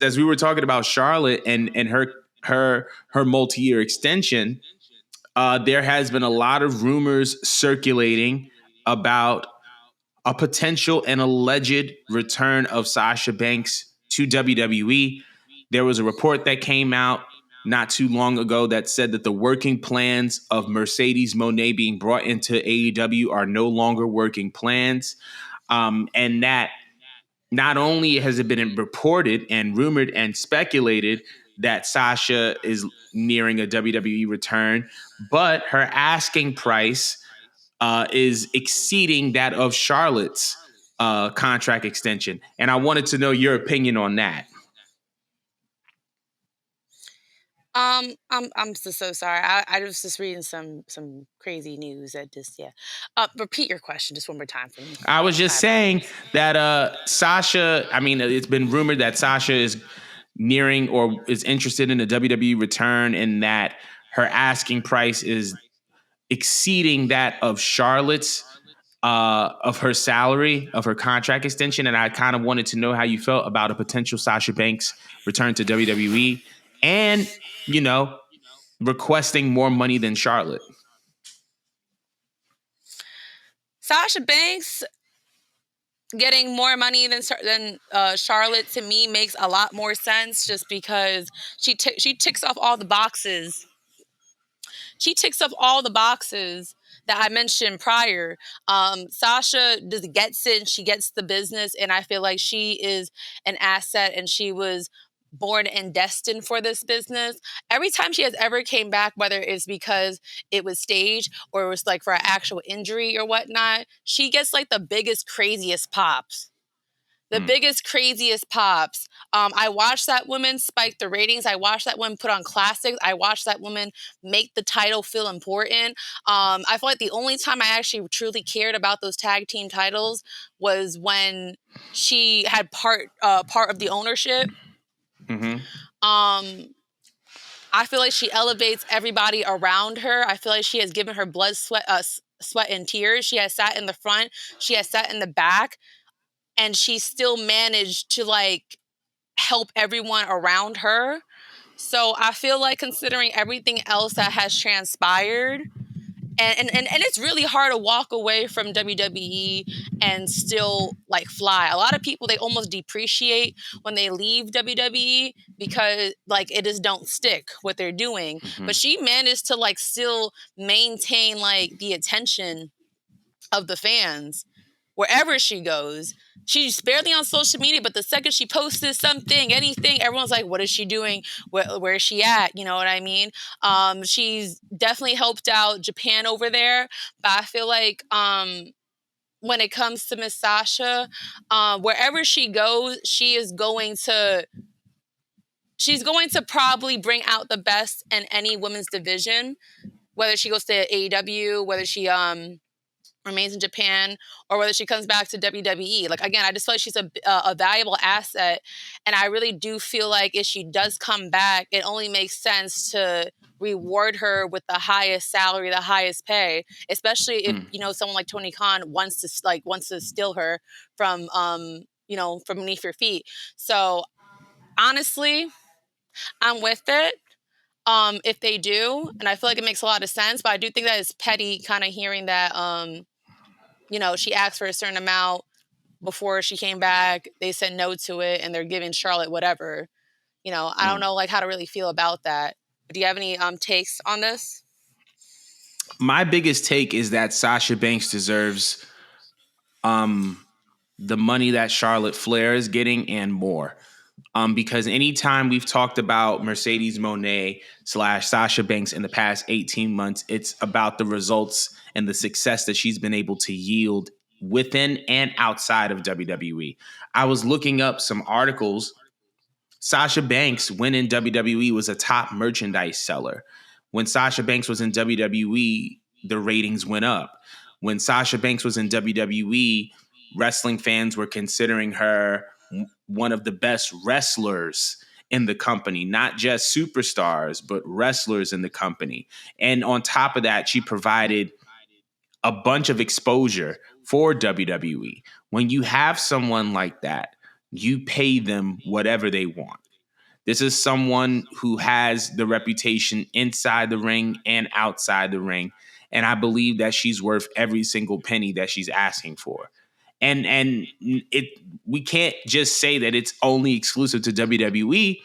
as we were talking about Charlotte and her multi-year extension, there has been a lot of rumors circulating about a potential and alleged return of Sasha Banks to WWE. There was a report that came out not too long ago that said that the working plans of Mercedes Moné being brought into AEW are no longer working plans. And that not only has it been reported and rumored and speculated that Sasha is nearing a WWE return, but her asking price is exceeding that of Charlotte's contract extension. And I wanted to know your opinion on that. I'm so sorry. I was just reading some crazy news that just repeat your question just one more time for me. I was just saying that Sasha, I mean, it's been rumored that Sasha is nearing or is interested in a WWE return, and that her asking price is exceeding that of Charlotte's of her salary, of her contract extension. And I kind of wanted to know how you felt about a potential Sasha Banks return to WWE and, you know, requesting more money than Charlotte. Sasha Banks getting more money than Charlotte, to me, makes a lot more sense, just because she ticks off all the boxes. She ticks off all the boxes that I mentioned prior. Sasha just gets it. She gets the business, and I feel like she is an asset, and she was born and destined for this business. Every time she has ever came back, whether it's because it was staged or it was like for an actual injury or whatnot, she gets like the biggest, craziest pops. Biggest, craziest pops. I watched that woman spike the ratings. I watched that woman put on classics. I watched that woman make the title feel important. I feel like the only time I actually truly cared about those tag team titles was when she had part of the ownership. Mm-hmm. I feel like she elevates everybody around her. I feel like she has given her blood, sweat, and tears. She has sat in the front. She has sat in the back. And she still managed to like help everyone around her. So I feel like, considering everything else that has transpired, and it's really hard to walk away from WWE and still like fly. A lot of people, they almost depreciate when they leave WWE because like it just don't stick what they're doing. Mm-hmm. But she managed to like still maintain like the attention of the fans wherever she goes. She's barely on social media, but the second she posted something, anything, everyone's like, what is she doing? Where is she at? You know what I mean? She's definitely helped out Japan over there, but I feel like when it comes to Miss Sasha, wherever she goes, she's going to probably bring out the best in any women's division, whether she goes to AEW, whether she remains in Japan, or whether she comes back to WWE. Like, again, I just feel like she's a valuable asset. And I really do feel like if she does come back, it only makes sense to reward her with the highest salary, the highest pay, especially if, someone like Tony Khan wants to steal her from, from beneath your feet. So honestly, I'm with it. If they do, and I feel like it makes a lot of sense, but I do think that it's petty kind of hearing that, she asked for a certain amount before she came back. They said no to it, and they're giving Charlotte whatever. I don't know how to really feel about that. Do you have any takes on this? My biggest take is that Sasha Banks deserves the money that Charlotte Flair is getting and more. Because anytime we've talked about Mercedes Moné / Sasha Banks in the past 18 months, it's about the results and the success that she's been able to yield within and outside of WWE. I was looking up some articles. Sasha Banks, when in WWE, was a top merchandise seller. When Sasha Banks was in WWE, the ratings went up. When Sasha Banks was in WWE, wrestling fans were considering her one of the best wrestlers in the company, not just superstars, but wrestlers in the company. And on top of that, she provided a bunch of exposure for WWE. When you have someone like that, you pay them whatever they want. This is someone who has the reputation inside the ring and outside the ring. And I believe that she's worth every single penny that she's asking for. And it we can't just say that it's only exclusive to WWE,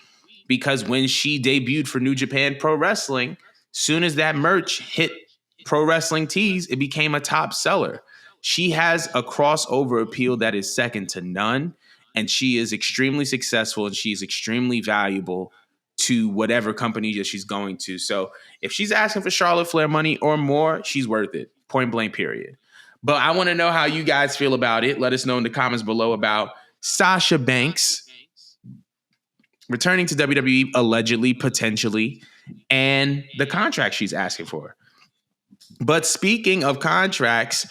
because when she debuted for New Japan Pro Wrestling, soon as that merch hit Pro Wrestling Tees, it became a top seller. She has a crossover appeal that is second to none, and she is extremely successful and she's extremely valuable to whatever company that she's going to. So if she's asking for Charlotte Flair money or more, she's worth it. Point blank, period. But I want to know how you guys feel about it. Let us know in the comments below about Sasha Banks returning to WWE allegedly, potentially, and the contract she's asking for. But speaking of contracts,